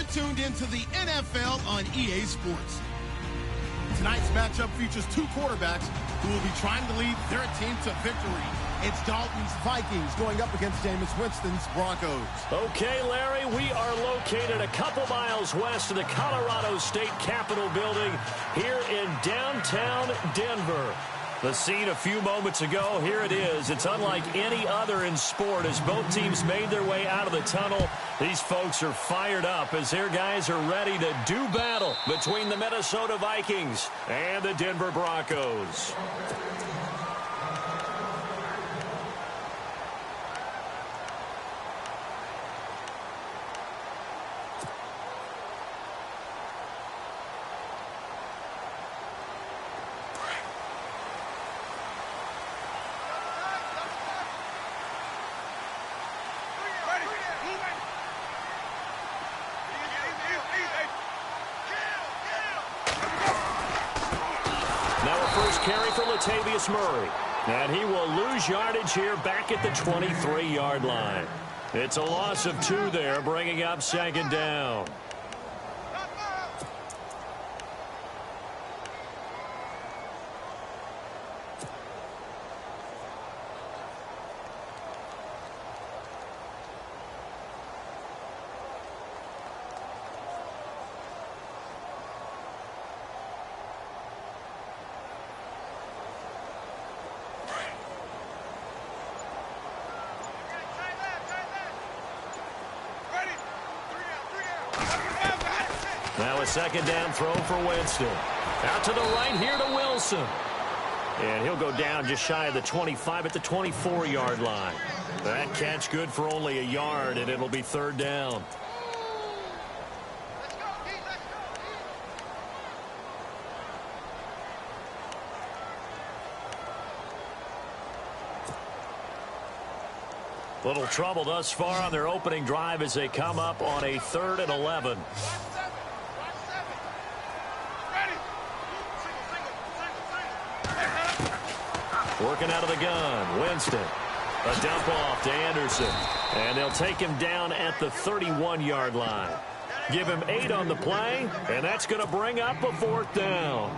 tuned into the NFL on EA Sports. Tonight's matchup features two quarterbacks who will be trying to lead their team to victory. It's Dalton's Vikings going up against Jameis Winston's Broncos. Okay, Larry, we are located a couple miles west of the Colorado State Capitol building here in downtown Denver. The scene a few moments ago, here it is. It's unlike any other in sport as both teams made their way out of the tunnel. These folks are fired up as their guys are ready to do battle between the Minnesota Vikings and the Denver Broncos. Carry for Latavius Murray. And he will lose yardage here back at the 23-yard line. It's a loss of 2 there, bringing up second down. Now a second down throw for Winston. Out to the right here to Wilson. And he'll go down just shy of the 25 at the 24-yard line. That catch good for only a yard, and it'll be third down. Little trouble thus far on their opening drive as they come up on a 3rd and 11. Working out of the gun, Winston. A dump off to Anderson. And they'll take him down at the 31-yard line. Give him 8 on the play, and that's going to bring up a 4th down.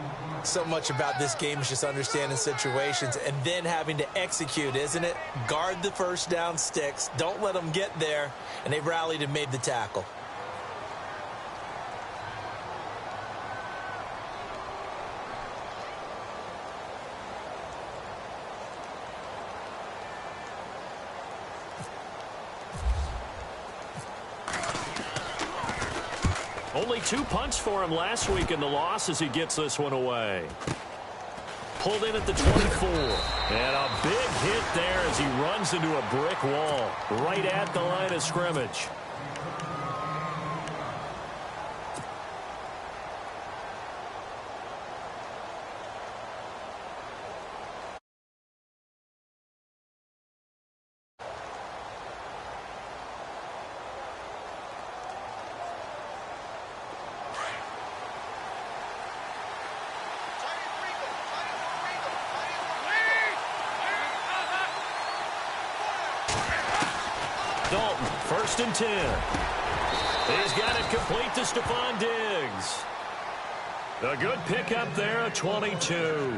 So much about this game is just understanding situations and then having to execute, isn't it? Guard the first down sticks. Don't let them get there. And they rallied and made the tackle. Only 2 punts for him last week in the loss as he gets this one away. Pulled in at the 24. And a big hit there as he runs into a brick wall right at the line of scrimmage. Dalton, 1st and 10. He's got it complete to Stephon Diggs. A good pickup there, a 22.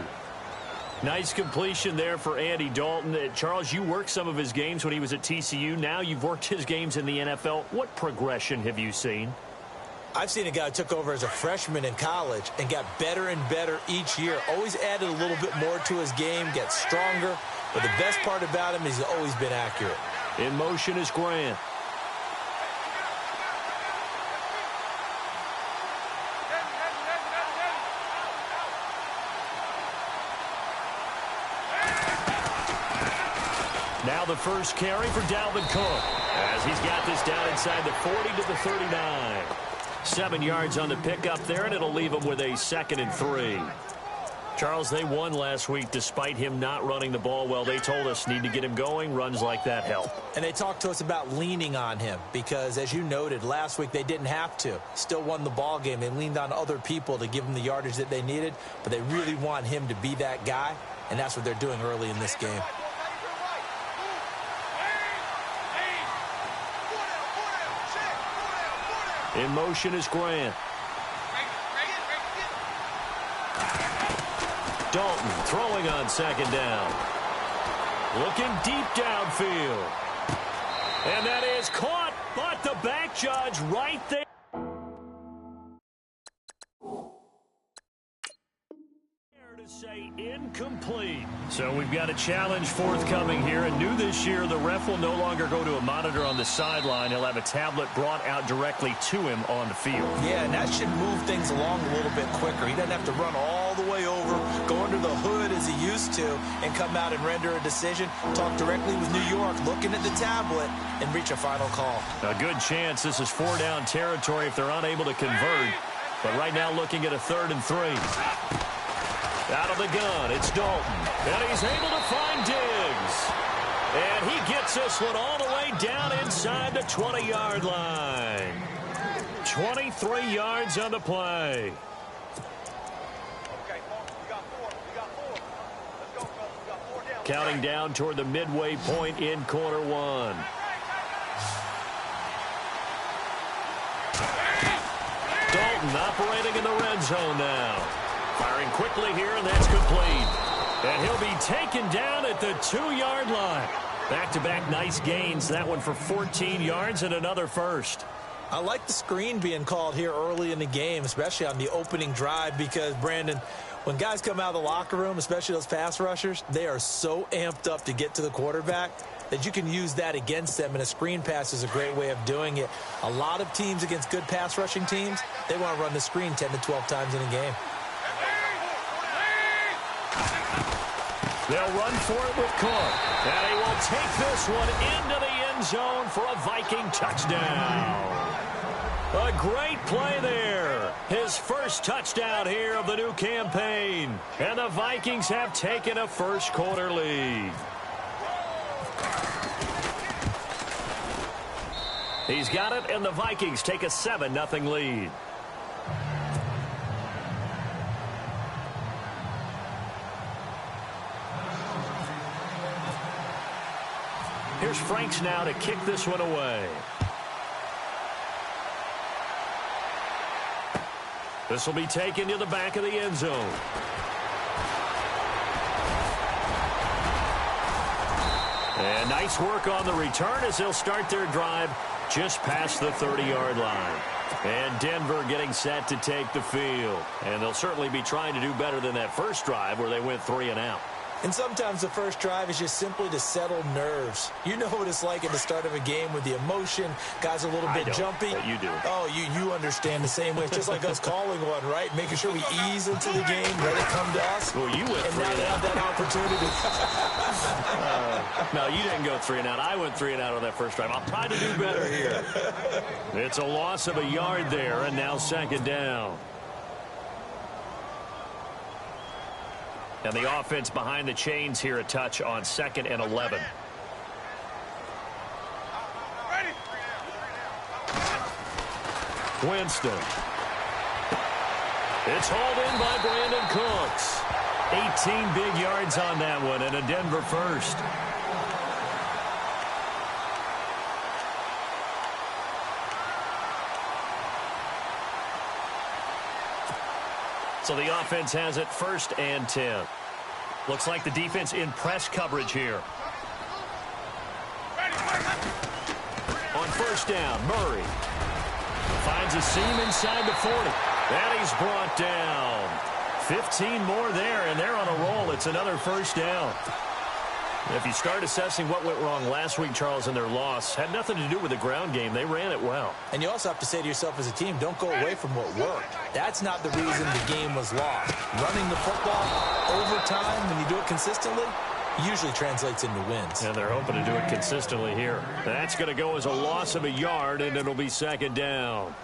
Nice completion there for Andy Dalton. Charles, you worked some of his games when he was at TCU. Now you've worked his games in the NFL. What progression have you seen? I've seen a guy who took over as a freshman in college and got better and better each year. Always added a little bit more to his game, gets stronger. But the best part about him is he's always been accurate. In motion is Grant. Now the first carry for Dalvin Cook as he's got this down inside the 40 to the 39. 7 yards on the pickup there, and it'll leave him with a 2nd and 3. Charles, they won last week despite him not running the ball well. They told us need to get him going. Runs like that help. And they talked to us about leaning on him because, as you noted, last week they didn't have to. Still won the ball game. They leaned on other people to give them the yardage that they needed, but they really want him to be that guy, and that's what they're doing early in this game. In motion is Grant. Dalton throwing on second down. Looking deep downfield. And that is caught, but the back judge right there. To say incomplete. So we've got a challenge forthcoming here, and new this year, the ref will no longer go to a monitor on the sideline. He'll have a tablet brought out directly to him on the field. Yeah, and that should move things along a little bit quicker. He doesn't have to run all the way over, go under the hood as he used to, and come out and render a decision. Talk directly with New York, looking at the tablet, and reach a final call. A good chance this is 4-down territory if they're unable to convert. But right now looking at a 3rd and 3. Out of the gun, it's Dalton. And he's able to find Diggs. And he gets this one all the way down inside the 20-yard line. 23 yards on the play. Counting down toward the midway point in quarter 1. Dalton operating in the red zone now. Firing quickly here, and that's complete. And he'll be taken down at the 2-yard line. Back-to-back nice gains. That one for 14 yards and another first. I like the screen being called here early in the game, especially on the opening drive, because, Brandon, when guys come out of the locker room, especially those pass rushers, they are so amped up to get to the quarterback that you can use that against them, and a screen pass is a great way of doing it. A lot of teams against good pass rushing teams, they want to run the screen 10 to 12 times in a game. They'll run for it with Cook. And he will take this one into the end zone for a Viking touchdown. A great play there. His first touchdown here of the new campaign. And the Vikings have taken a first-quarter lead. He's got it, and the Vikings take a 7-0 lead. Here's Franks now to kick this one away. This will be taken to the back of the end zone. And nice work on the return as they'll start their drive just past the 30-yard line. And Denver getting set to take the field. And they'll certainly be trying to do better than that first drive where they went 3 and out. And sometimes the first drive is just simply to settle nerves. You know what it's like at the start of a game with the emotion. Guys are a little bit jumpy. But you do. Oh, you understand the same way. It's just like us calling one, right? Making sure we ease into the game, let it come to us. Well, you went and now they have that opportunity. No, you didn't go 3 and out. I went 3 and out on that first drive. I'll try to do better here. It's a loss of a yard there, and now 2nd down. And the offense behind the chains here, a touch on 2nd and 11. Winston. It's hauled in by Brandon Cooks. 18 big yards on that one, and a Denver first. So the offense has it 1st and 10. Looks like the defense in press coverage here. On 1st down, Murray finds a seam inside the 40. And he's brought down. 15 more there, and they're on a roll. It's another 1st down. If you start assessing what went wrong last week, Charles, in their loss, had nothing to do with the ground game. They ran it well. And you also have to say to yourself as a team, don't go away from what worked. That's not the reason the game was lost. Running the football over time, when you do it consistently, usually translates into wins. And they're hoping to do it consistently here. That's going to go as a loss of a yard, and it'll be 2nd down.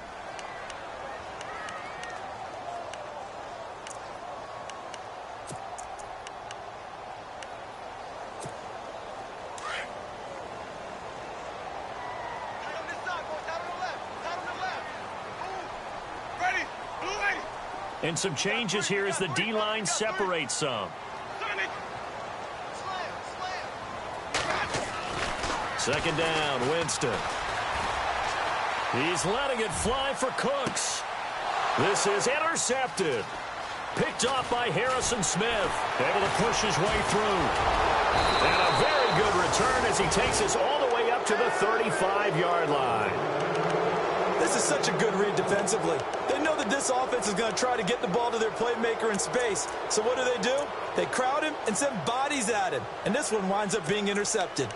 And some changes here as the D-line separates some. 2nd down, Winston. He's letting it fly for Cooks. This is intercepted. Picked off by Harrison Smith. Able to push his way through. And a very good return as he takes us all the way up to the 35-yard line. This is such a good read defensively. They know that this offense is going to try to get the ball to their playmaker in space. So what do? They crowd him and send bodies at him. And this one winds up being intercepted.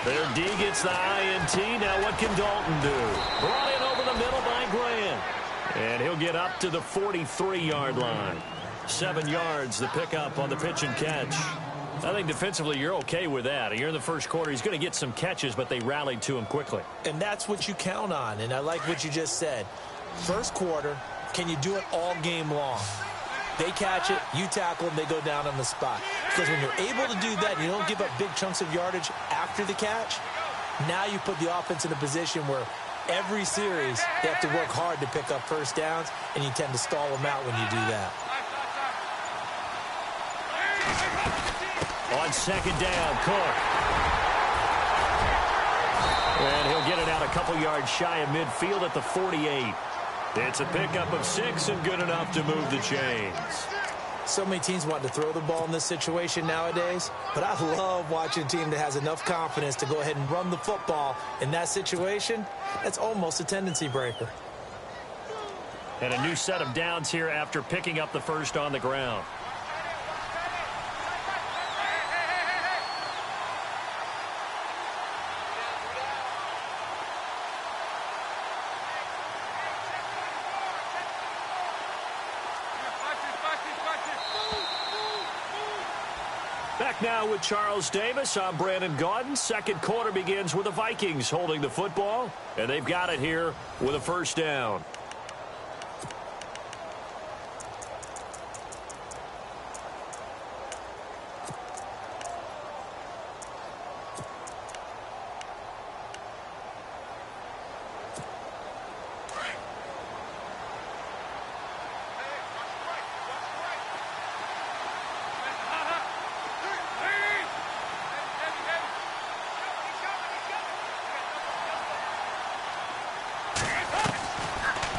Their D gets the INT. Now what can Dalton do? Brought in over the middle by Grant. And he'll get up to the 43-yard line. 7 yards, the pickup on the pitch and catch. I think defensively you're okay with that. You're in the first quarter. He's going to get some catches, but they rallied to him quickly. And that's what you count on. And I like what you just said. First quarter, can you do it all game long? They catch it, you tackle them, they go down on the spot. Because when you're able to do that, and you don't give up big chunks of yardage after the catch, now you put the offense in a position where every series they have to work hard to pick up first downs, and you tend to stall them out when you do that. On second down, Cook. And he'll get it out a couple yards shy of midfield at the 48. It's a pickup of 6 and good enough to move the chains. So many teams want to throw the ball in this situation nowadays, but I love watching a team that has enough confidence to go ahead and run the football in that situation. That's almost a tendency breaker. And a new set of downs here after picking up the first on the ground. Back now with Charles Davis. I'm Brandon Gaudin. Second quarter begins with the Vikings holding the football, and they've got it here with a first down.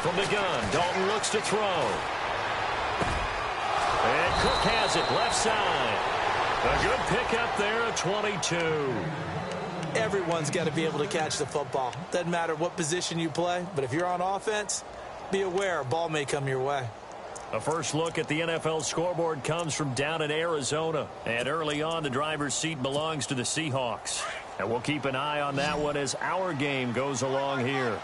From the gun, Dalton looks to throw. And Cook has it, left side. A good pickup there at 22. Everyone's got to be able to catch the football. Doesn't matter what position you play, but if you're on offense, be aware a ball may come your way. A first look at the NFL scoreboard comes from down in Arizona. And early on, the driver's seat belongs to the Seahawks. And we'll keep an eye on that one as our game goes along here.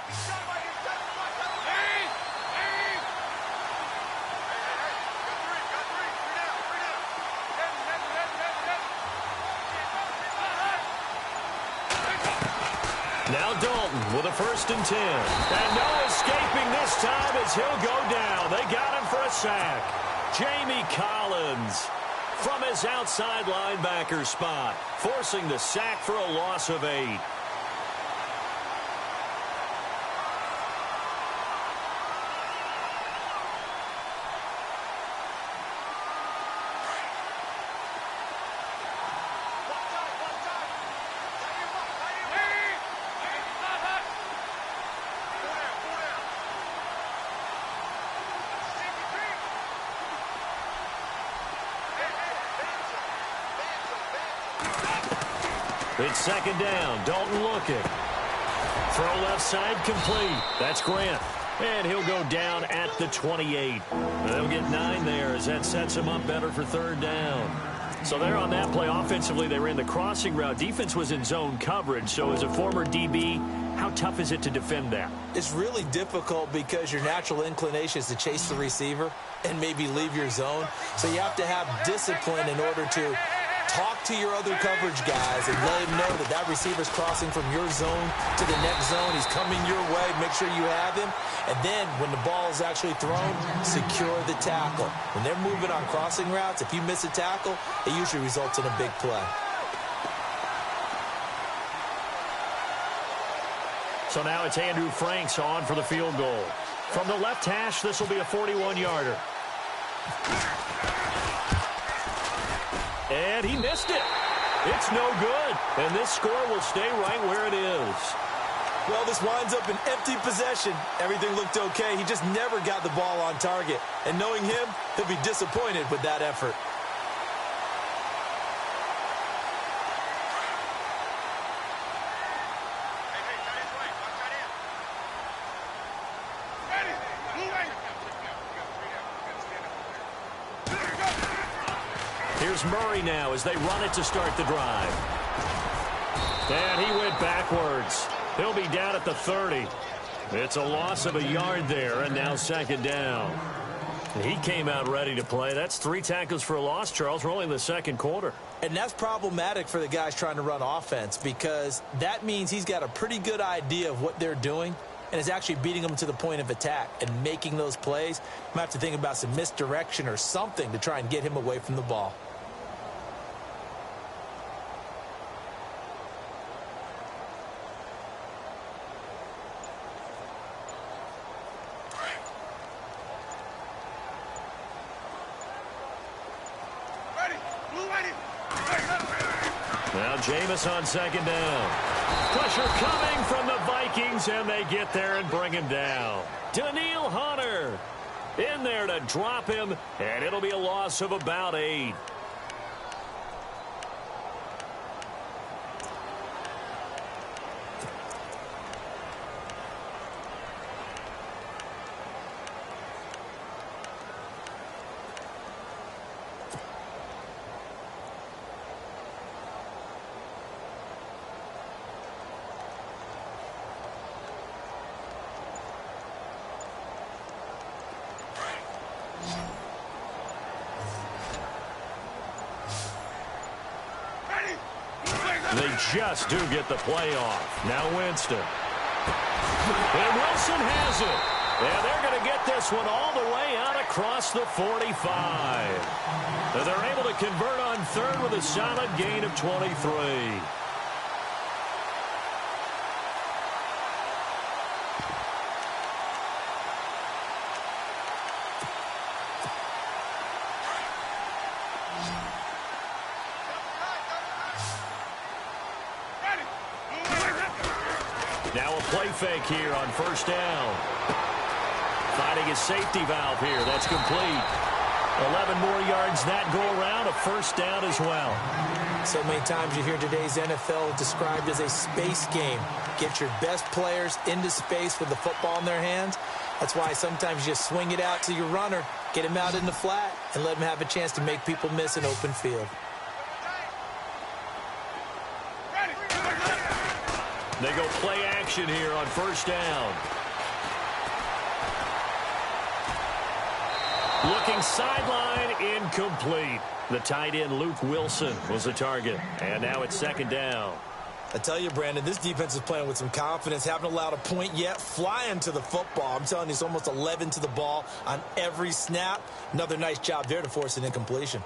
Now Dalton with a 1st and 10. And no escaping this time as he'll go down. They got him for a sack. Jamie Collins from his outside linebacker spot, forcing the sack for a loss of 8. It's second down. Dalton looking. Throw left side complete. That's Grant. And he'll go down at the 28. They'll get 9 there as that sets him up better for 3rd down. So they're on that play. Offensively, they ran the crossing route. Defense was in zone coverage. So as a former DB, how tough is it to defend that? It's really difficult because your natural inclination is to chase the receiver and maybe leave your zone. So you have to have discipline in order to talk to your other coverage guys and let him know that that receiver's crossing from your zone to the next zone. He's coming your way. Make sure you have him. And then when the ball is actually thrown, secure the tackle. When they're moving on crossing routes, if you miss a tackle, it usually results in a big play. So now it's Andrew Franks on for the field goal. From the left hash, this will be a 41-yarder. And he missed it. It's no good. And this score will stay right where it is. Well, this winds up an empty possession. Everything looked okay. He just never got the ball on target. And knowing him, he'll be disappointed with that effort. Here's Murray now as they run it to start the drive. And he went backwards. He'll be down at the 30. It's a loss of a yard there, and now second down. He came out ready to play. That's 3 tackles for a loss, Charles. We're only in the second quarter. And that's problematic for the guys trying to run offense because that means he's got a pretty good idea of what they're doing and is actually beating them to the point of attack and making those plays. You might have to think about some misdirection or something to try and get him away from the ball. Now Jameis on second down. Pressure coming from the Vikings, and they get there and bring him down. Daniil Hunter in there to drop him, and it'll be a loss of about 8. They just do get the play off. Now Winston. And Wilson has it. And they're going to get this one all the way out across the 45. And they're able to convert on third with a solid gain of 23. Now a play fake here on first down. Finding his safety valve here. That's complete. 11 more yards that go around. A first down as well. So many times you hear today's NFL described as a space game. Get your best players into space with the football in their hands. That's why sometimes you just swing it out to your runner, get him out in the flat, and let him have a chance to make people miss an open field. They go play action here on first down. Looking sideline, incomplete. The tight end, Luke Wilson, was the target. And now it's second down. I tell you, Brandon, this defense is playing with some confidence. Haven't allowed a point yet. Flying to the football. I'm telling you, it's almost 11 to the ball on every snap. Another nice job there to force an incompletion.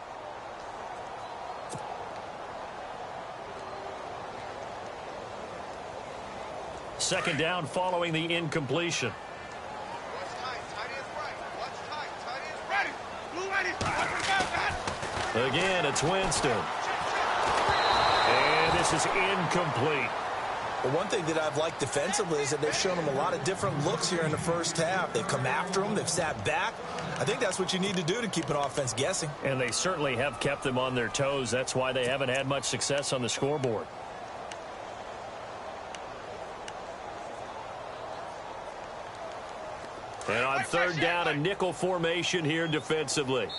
Second down following the incompletion. Again, it's Winston. And this is incomplete. Well, one thing that I've liked defensively is that they've shown them a lot of different looks here in the first half. They've come after them. They've sat back. I think that's what you need to do to keep an offense guessing. And they certainly have kept them on their toes. That's why they haven't had much success on the scoreboard. And on third down, a nickel formation here defensively.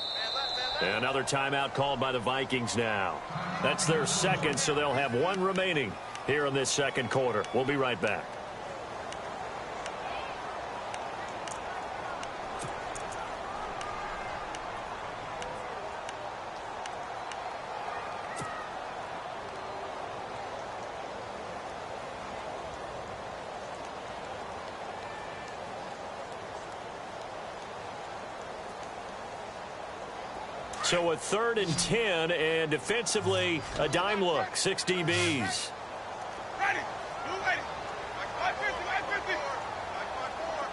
And another timeout called by the Vikings now. That's their second, so they'll have one remaining here in this second quarter. We'll be right back. So a 3rd and 10, and defensively, a dime look, 6 DBs. Ready. You ready. 550, 550. 554.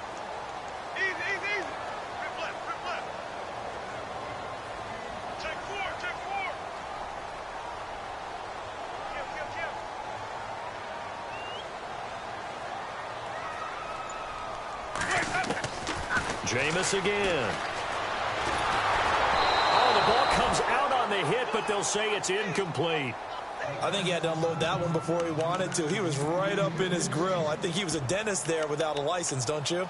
Easy, easy, easy. Rip left, rip left. Check 4, check 4. Jameis again. Oh, the ball comes out on the hit, but they'll say it's incomplete. I think he had to unload that one before he wanted to. He was right up in his grill. I think he was a dentist there without a license, don't you?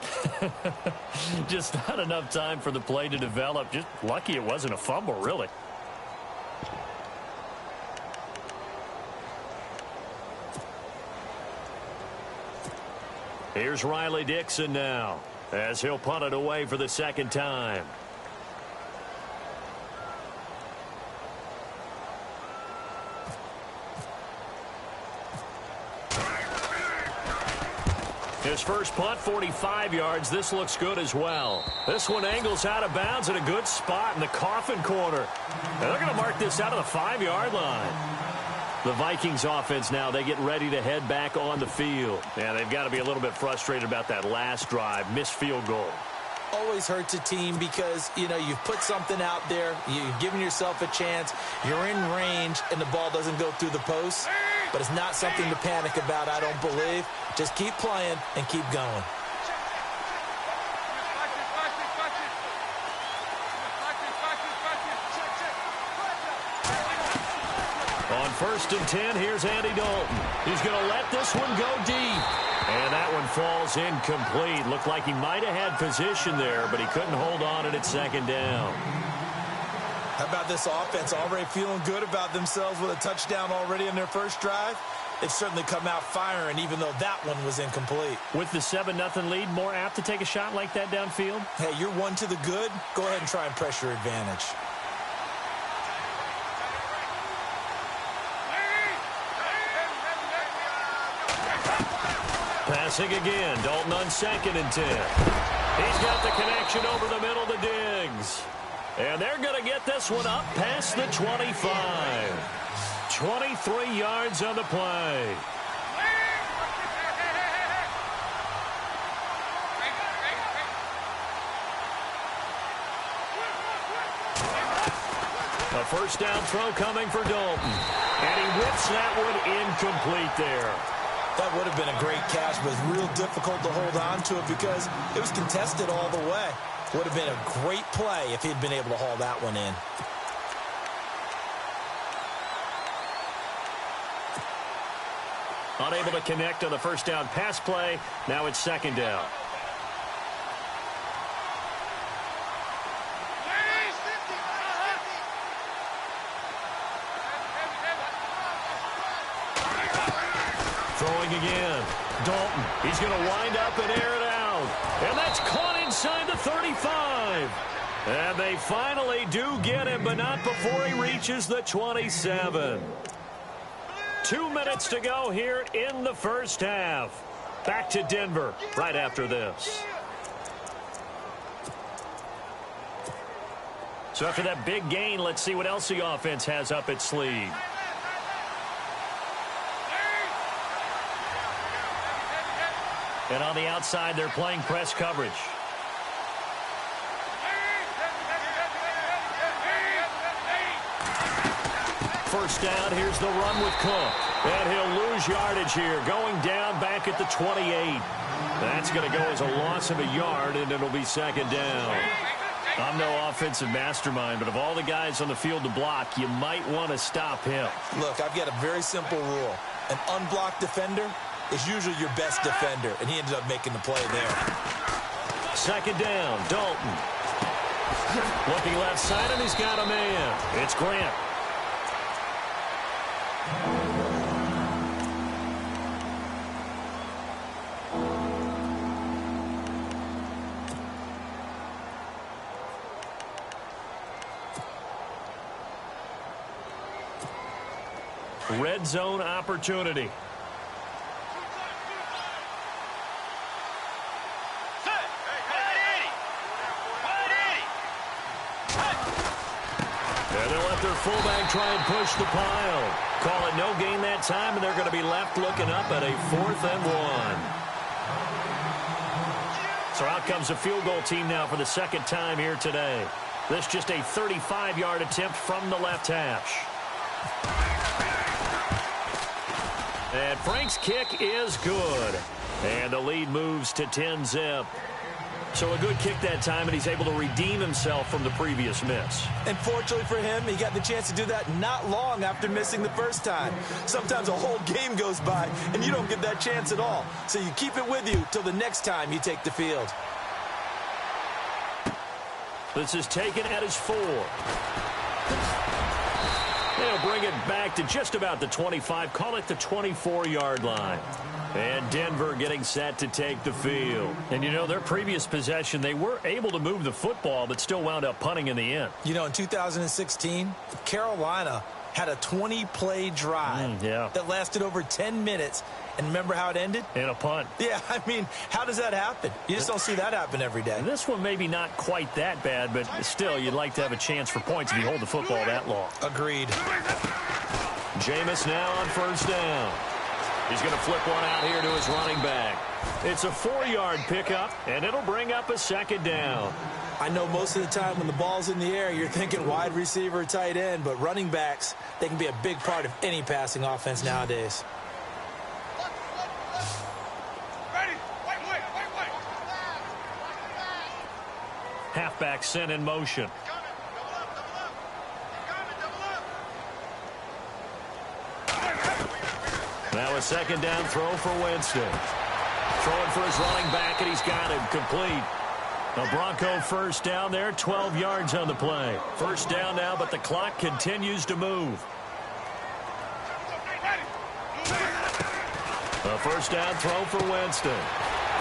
Just not enough time for the play to develop. Just lucky it wasn't a fumble, really. Here's Riley Dixon now, as he'll punt it away for the 2nd time. His first punt, 45 yards. This looks good as well. This one angles out of bounds in a good spot in the coffin corner. And they're going to mark this out of the 5-yard line. The Vikings offense now, they get ready to head back on the field. Yeah, they've got to be a little bit frustrated about that last drive, missed field goal. Always hurts a team because, you know, you've put something out there, you've given yourself a chance, you're in range, and the ball doesn't go through the post. But it's not something to panic about, I don't believe. Just keep playing and keep going. On 1st and 10, here's Andy Dalton. He's going to let this one go deep. And that one falls incomplete. Looked like he might have had position there, but he couldn't hold on at 2nd down. How about this offense already feeling good about themselves with a touchdown already in their first drive? They've certainly come out firing, even though that one was incomplete. With the 7-0 lead, more apt to take a shot like that downfield? Hey, you're one to the good. Go ahead and try and press your advantage. Passing again. Dalton on 2nd and 10. He's got the connection over the middle to Diggs. And they're going to get this one up past the 25. 23 yards on the play. A 1st down throw coming for Dalton. And he whips that one incomplete there. That would have been a great catch, but it's real difficult to hold on to it because it was contested all the way. Would have been a great play if he'd been able to haul that one in. Unable to connect on the 1st down pass play. Now it's 2nd down. Throwing again. Dalton. He's going to wind up and air it out. And that's caught inside the 35. And they finally do get him, but not before he reaches the 27. 2 minutes to go here in the first half. Back to Denver right after this. So after that big gain, let's see what else the offense has up its sleeve. And on the outside, they're playing press coverage. First down, here's the run with Cook. And he'll lose yardage here, going down back at the 28. That's going to go as a loss of a yard, and it'll be 2nd down. I'm no offensive mastermind, but of all the guys on the field to block, you might want to stop him. Look, I've got a very simple rule. An unblocked defender is usually your best defender, and he ended up making the play there. 2nd down, Dalton. Looking left side, and he's got a man. It's Grant. Red zone opportunity. fullback try and push the pile. Call it no gain that time, and they're going to be left looking up at a 4th and 1. So out comes a field goal team now for the second time here today. This just a 35-yard attempt from the left hash. And Frank's kick is good. And the lead moves to 10-zip. So a good kick that time, and he's able to redeem himself from the previous miss. And fortunately for him, he got the chance to do that not long after missing the first time. Sometimes a whole game goes by, and you don't get that chance at all. So you keep it with you till the next time you take the field. This is taken at his 4. They'll bring it back to just about the 25. Call it the 24-yard line. And Denver getting set to take the field. And, you know, their previous possession, they were able to move the football, but still wound up punting in the end. You know, in 2016, Carolina had a 20-play drive that lasted over 10 minutes. And remember how it ended? In a punt. Yeah, I mean, how does that happen? You just don't see that happen every day. And this one maybe not quite that bad, but still, you'd like to have a chance for points if you hold the football that long. Agreed. Jameis now on 1st down. He's going to flip one out here to his running back. It's a 4-yard pickup, and it'll bring up a 2nd down. I know most of the time when the ball's in the air, you're thinking wide receiver, tight end, but running backs, they can be a big part of any passing offense nowadays. Ready. White. Halfback sent in motion. Now a 2nd down throw for Winston. Throwing for his running back, and he's got him complete. A Bronco 1st down there, 12 yards on the play. 1st down now, but the clock continues to move. A 1st down throw for Winston.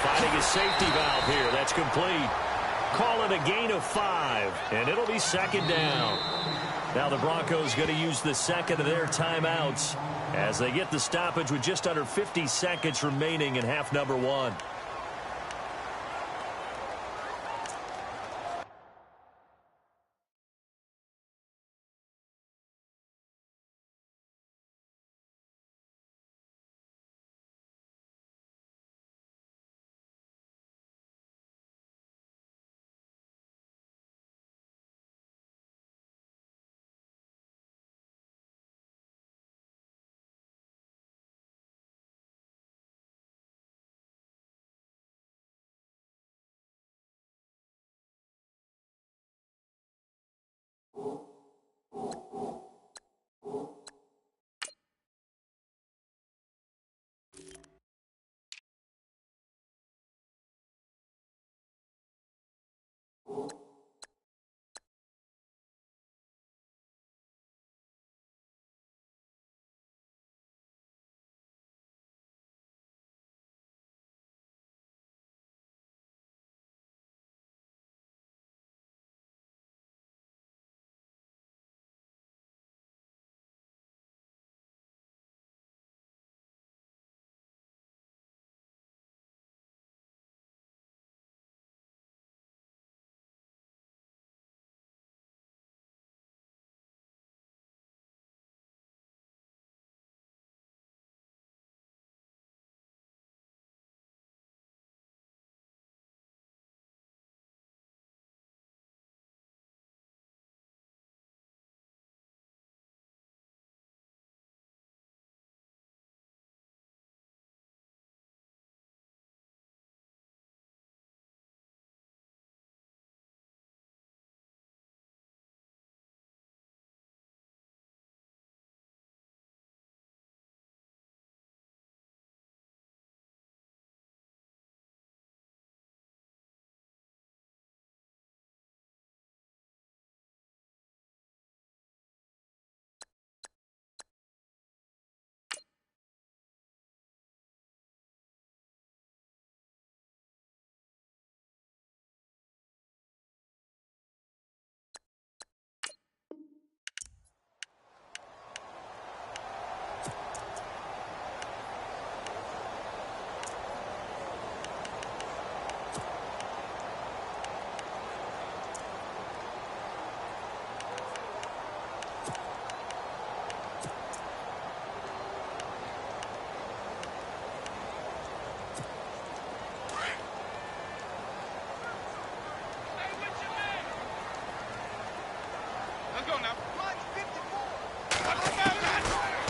Finding his safety valve here. That's complete. Call it a gain of 5, and it'll be 2nd down. Now the Broncos going to use the second of their timeouts as they get the stoppage with just under 50 seconds remaining in half number 1.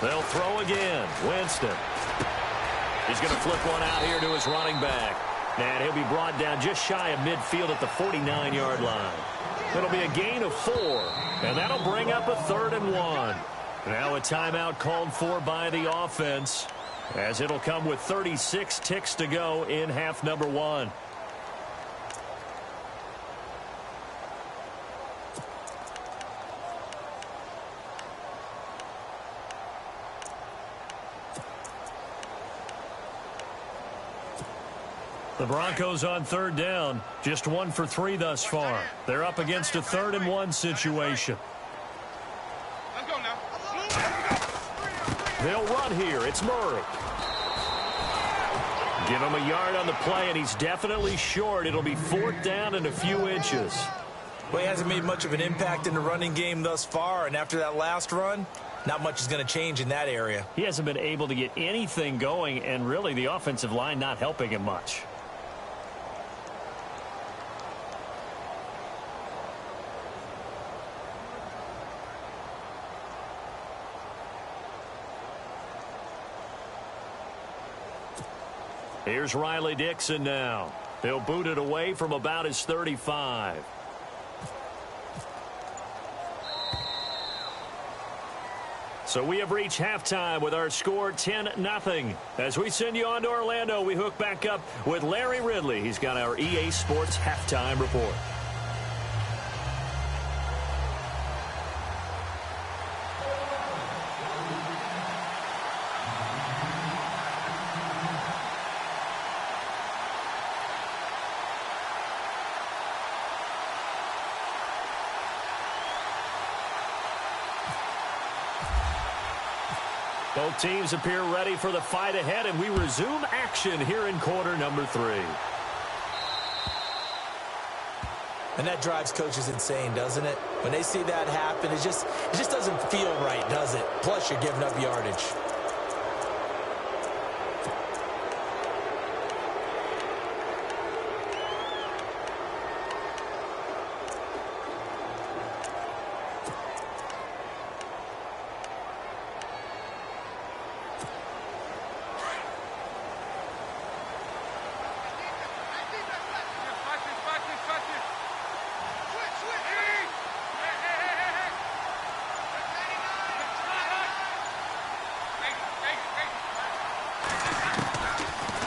They'll throw again. Winston. He's going to flip one out here to his running back. And he'll be brought down just shy of midfield at the 49-yard line. It'll be a gain of 4. And that'll bring up a 3rd and 1. Now a timeout called for by the offense, as it'll come with 36 ticks to go in half number 1. The Broncos on 3rd down, just 1 for 3 thus far. They're up against a 3rd and 1 situation. Let's go now. They'll run here. It's Murray. Give him a yard on the play, and he's definitely short. It'll be 4th down and a few inches. Well, he hasn't made much of an impact in the running game thus far, and after that last run, not much is going to change in that area. He hasn't been able to get anything going, and really the offensive line not helping him much. Here's Riley Dixon now. He'll boot it away from about his 35. So we have reached halftime with our score 10-0. As we send you on to Orlando, we hook back up with Larry Ridley. He's got our EA Sports halftime report. Both teams appear ready for the fight ahead, and we resume action here in quarter number 3. And that drives coaches insane, doesn't it? When they see that happen, it just doesn't feel right, does it? Plus, you're giving up yardage.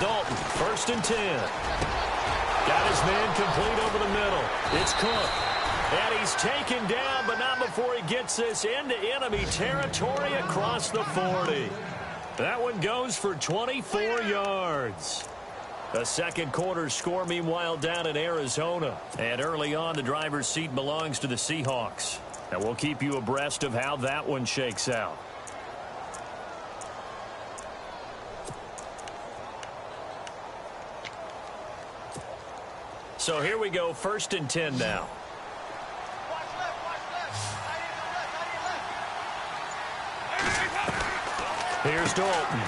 Dalton, 1st and 10. Got his man complete over the middle. It's Cook. And he's taken down, but not before he gets this into enemy territory across the 40. That one goes for 24 yards. The second quarter score, meanwhile, down in Arizona. And early on, the driver's seat belongs to the Seahawks. And we'll keep you abreast of how that one shakes out. So here we go, 1st and 10 now. Here's Dalton.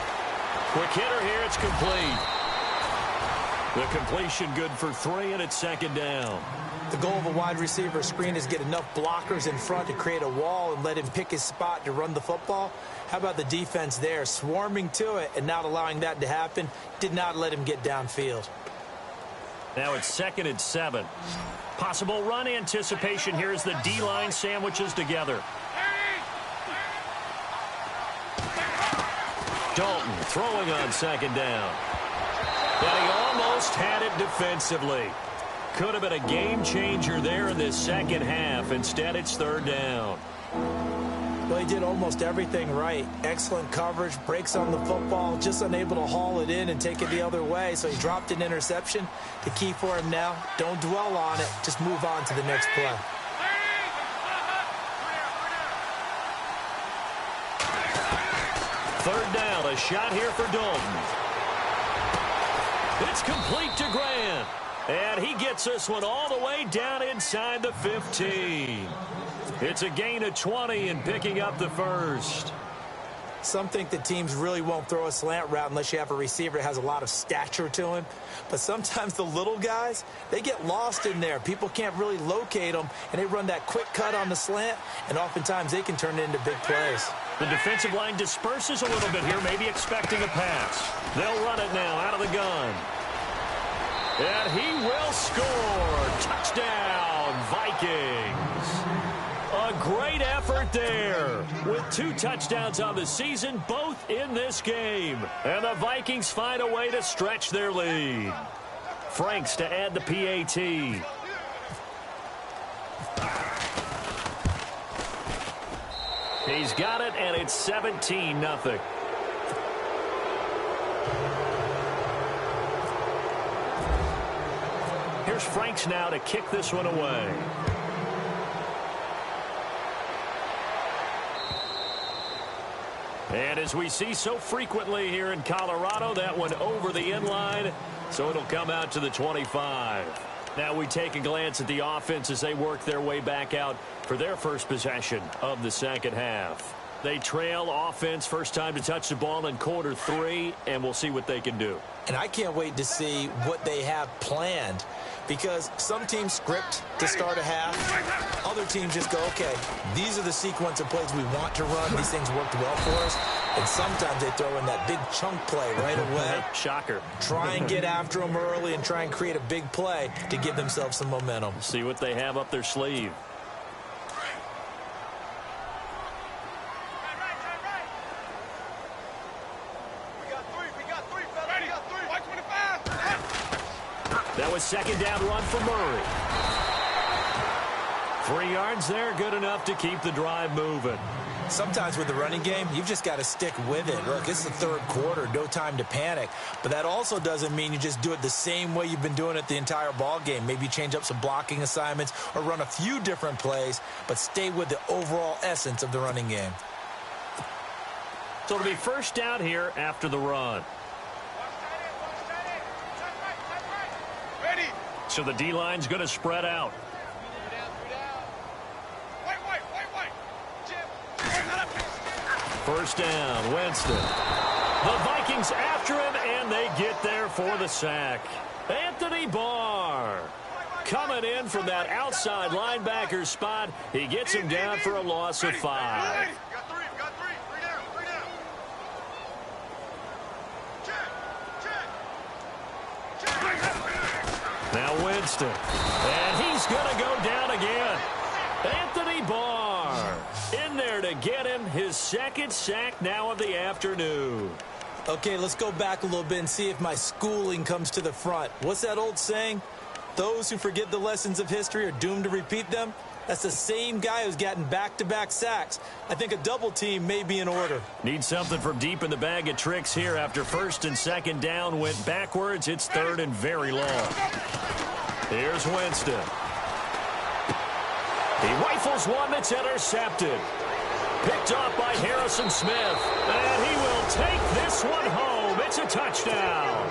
Quick hitter here, it's complete. The completion good for 3, and it's 2nd down. The goal of a wide receiver screen is get enough blockers in front to create a wall and let him pick his spot to run the football. How about the defense there, swarming to it and not allowing that to happen? Did not let him get downfield. Now it's 2nd and 7. Possible run anticipation here as the D-line sandwiches together. Dalton throwing on 2nd down. But he almost had it defensively. Could have been a game changer there in this second half. Instead, it's 3rd down. Well, he did almost everything right. Excellent coverage, breaks on the football, just unable to haul it in and take it the other way. So he dropped an interception. The key for him now, don't dwell on it. Just move on to the next play. Third down, a shot here for Dalton. It's complete to Grant. And he gets this one all the way down inside the 15. It's a gain of 20 and picking up the first. some think that teams really won't throw a slant route unless you have a receiver that has a lot of stature to him. But sometimes the little guys, they get lost in there. People can't really locate them, and they run that quick cut on the slant, and oftentimes they can turn it into big plays. The defensive line disperses a little bit here, maybe expecting a pass. They'll run it now out of the gun. And he will score. Touchdown, Vikings. A great effort there with 2 touchdowns on the season, both in this game. And the Vikings find a way to stretch their lead. Franks to add the PAT. He's got it, and it's 17-0. Here's Franks now to kick this one away. And as we see so frequently here in Colorado, that one over the end line, so it'll come out to the 25. Now we take a glance at the offense as they work their way back out for their first possession of the second half. They trail offense, first time to touch the ball in quarter 3, and we'll see what they can do. And I can't wait to see what they have planned, because some teams script to start a half. Other teams just go, okay, these are the sequence of plays we want to run. These things worked well for us. And sometimes they throw in that big chunk play right away. Shocker. Try and get after them early and try and create a big play to give themselves some momentum. See what they have up their sleeve. That was second down run for Murray. 3 yards there, good enough to keep the drive moving. Sometimes with the running game, you've just got to stick with it. Look, it's the third quarter, no time to panic. But that also doesn't mean you just do it the same way you've been doing it the entire ball game. Maybe change up some blocking assignments or run a few different plays, but stay with the overall essence of the running game. So it'll be first down here after the run. So the D-line's going to spread out. First down, Winston. The Vikings after him, and they get there for the sack. Anthony Barr coming in from that outside linebacker spot. He gets him down for a loss of 5. Now Winston, and he's going to go down again. Anthony Barr in there to get him his second sack now of the afternoon. Okay, let's go back a little bit and see if my schooling comes to the front. What's that old saying? Those who forget the lessons of history are doomed to repeat them. That's the same guy who's gotten back-to-back sacks. I think a double team may be in order. Need something from deep in the bag of tricks here after first and second down went backwards. It's third and very long. Here's Winston. He rifles one that's intercepted. Picked off by Harrison Smith. And he will take this one home. It's a touchdown.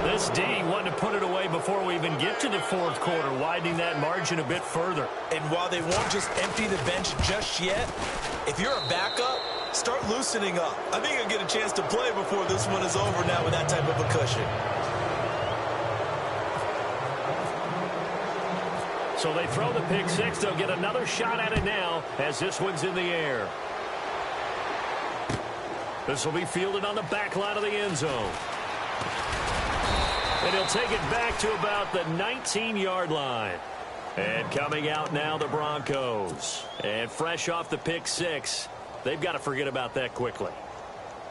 This D wanted to put it away before we even get to the fourth quarter, widening that margin a bit further. And while they won't just empty the bench just yet, if you're a backup, start loosening up. I think you'll get a chance to play before this one is over now with that type of a cushion. So they throw the pick six. They'll get another shot at it now as this one's in the air. This will be fielded on the back line of the end zone. And he'll take it back to about the 19-yard line. And coming out now, the Broncos. And fresh off the pick six, they've got to forget about that quickly.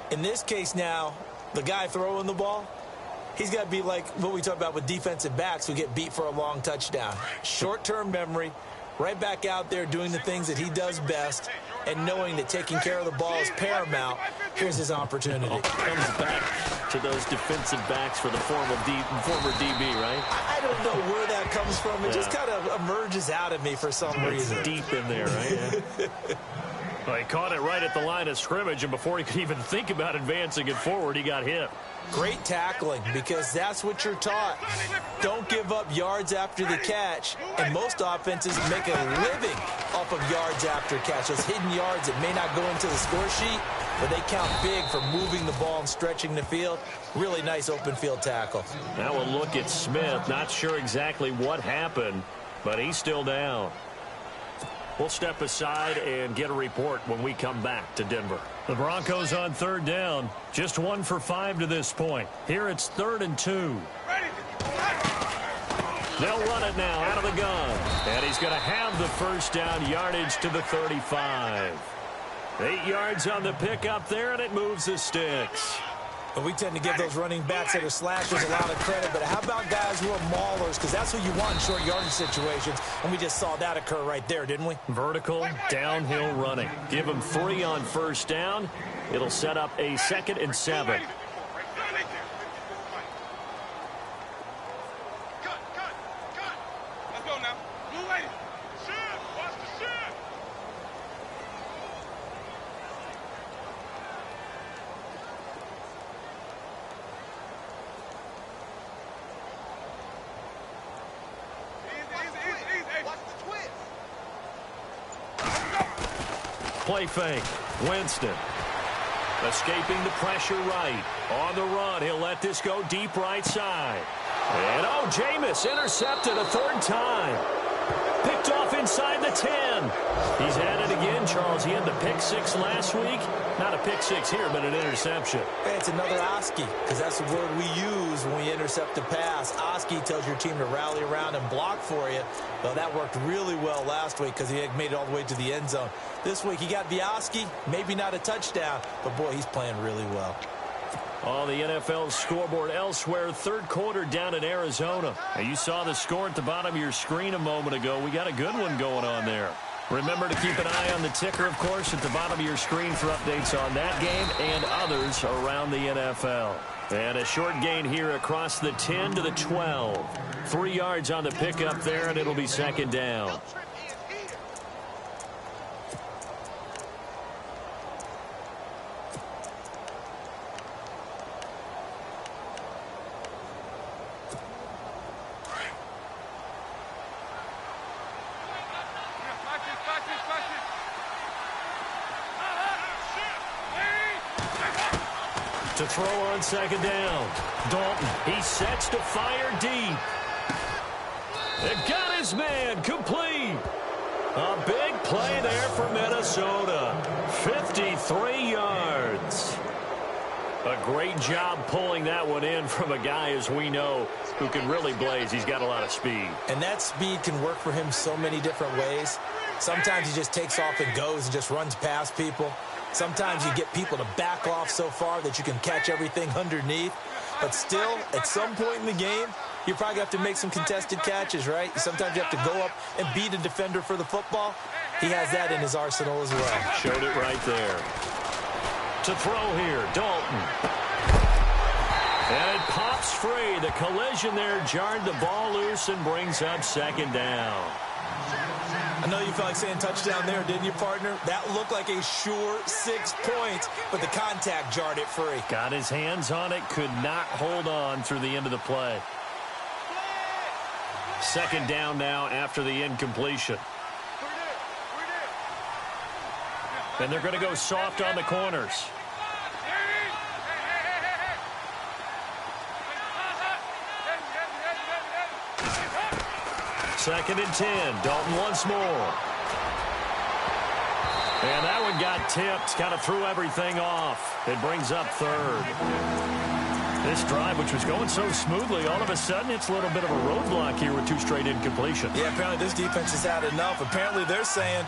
In this case now, the guy throwing the ball, he's got to be like what we talk about with defensive backs who get beat for a long touchdown. Short-term memory, right back out there doing the things that he does best, and knowing that taking care of the ball is paramount. Here's his opportunity. Comes back to those defensive backs for the former DB, right? I don't know where that comes from. It just kind of emerges out of me for some reason. It's deep in there, right? Well, he caught it right at the line of scrimmage, and before he could even think about advancing it forward, he got hit. Great tackling, because that's what you're taught. Don't give up yards after the catch, and most offenses make a living off of yards after catch. Those hidden yards that may not go into the score sheet, but they count big for moving the ball and stretching the field. Really nice open field tackle. Now we'll look at Smith. Not sure exactly what happened, but he's still down. We'll step aside and get a report when we come back to Denver. The Broncos on third down. Just 1 for 5 to this point. Here it's 3rd and 2. They'll run it now out of the gun. And he's going to have the first down, yardage to the 35. 8 yards on the pickup there, and it moves the sticks. But we tend to give those running backs that are slashers a lot of credit. But how about guys who are maulers? Because that's what you want in short yardage situations. And we just saw that occur right there, didn't we? Vertical, downhill running. Give him 3 on first down. It'll set up a 2nd and 7. Let's go now. Blue lady. Shift. Watch the shift. Play fake. Winston. Escaping the pressure right. On the run, he'll let this go deep right side. And, oh, Jameis intercepted a 3rd time. Picked off inside the 10. He's at it again, Charles. He had the pick 6 last week. Not a pick 6 here, but an interception. Hey, it's another Oski, because that's the word we use when we intercept a pass. Oski tells your team to rally around and block for you. Well, that worked really well last week because he had made it all the way to the end zone. This week he got the Oski, maybe not a touchdown, but boy, he's playing really well. On the NFL scoreboard elsewhere, 3rd quarter down in Arizona. And you saw the score at the bottom of your screen a moment ago. We got a good one going on there. Remember to keep an eye on the ticker, of course, at the bottom of your screen for updates on that game and others around the NFL. And a short gain here across the 10 to the 12. 3 yards on the pickup there, and it'll be 2nd down. To throw on 2nd down. Dalton, he sets to fire deep. It got his man complete. A big play there for Minnesota. 53 yards. A great job pulling that one in from a guy, as we know, who can really blaze. He's got a lot of speed. And that speed can work for him so many different ways. Sometimes he just takes off and goes and just runs past people. Sometimes you get people to back off so far that you can catch everything underneath. But still, at some point in the game, you probably have to make some contested catches, right? Sometimes you have to go up and beat a defender for the football. He has that in his arsenal as well. Showed it right there. To throw here, Dalton. And it pops free. The collision there jarred the ball loose and brings up 2nd down. I know you felt like saying touchdown there, didn't you, partner? That looked like a sure 6 points, but the contact jarred it free. Got his hands on it, could not hold on through the end of the play. 2nd down now after the incompletion. And they're going to go soft on the corners. Second and 10. Dalton once more. And that one got tipped. Kind of threw everything off. It brings up 3rd. This drive, which was going so smoothly, all of a sudden it's a little bit of a roadblock here with 2 straight incompletions. Yeah, apparently this defense has had enough. Apparently they're saying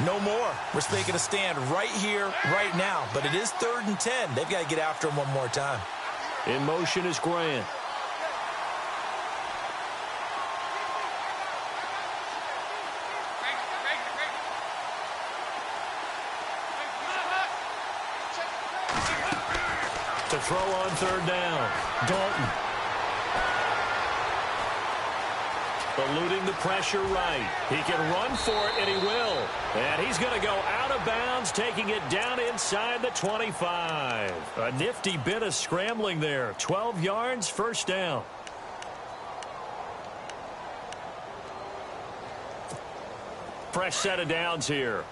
no more. We're taking a stand right here, right now. But it is 3rd and 10. They've got to get after him one more time. In motion is Grant. To throw on 3rd down. Dalton. Eluding the pressure right. He can run for it, and he will. And he's going to go out of bounds, taking it down inside the 25. A nifty bit of scrambling there. 12 yards, 1st down. fresh set of downs here.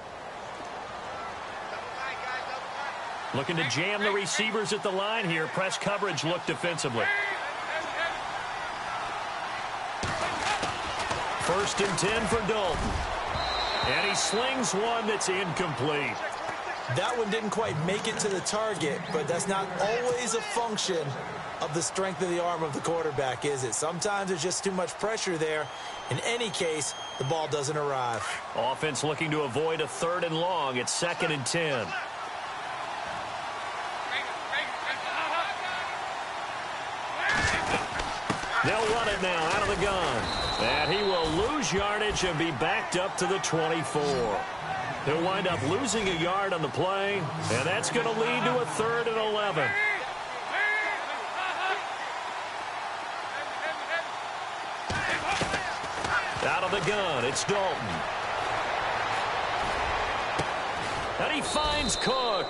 Looking to jam the receivers at the line here. Press coverage look defensively. 1st and 10 for Dalton. And he slings one that's incomplete. That one didn't quite make it to the target, but that's not always a function of the strength of the arm of the quarterback, is it? Sometimes there's just too much pressure there. In any case, the ball doesn't arrive. Offense looking to avoid a 3rd and long. It's 2nd and 10. They'll run it now out of the gun. And he will lose yardage and be backed up to the 24. He'll wind up losing a yard on the play, and that's going to lead to a 3rd and 11. Out of the gun, it's Dalton. And he finds Cook.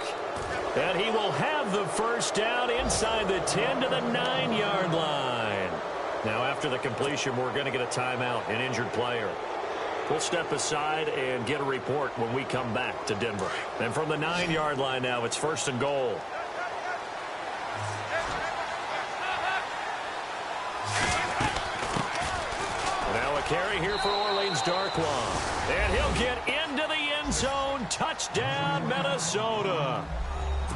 And he will have the 1st down inside the 10 to the 9-yard line. Now, after the completion, we're going to get a timeout, an injured player. We'll step aside and get a report when we come back to Denver. And from the 9-yard line now, it's 1st and goal. Now a carry here for Orleans Darkwa. And he'll get into the end zone. Touchdown, Minnesota.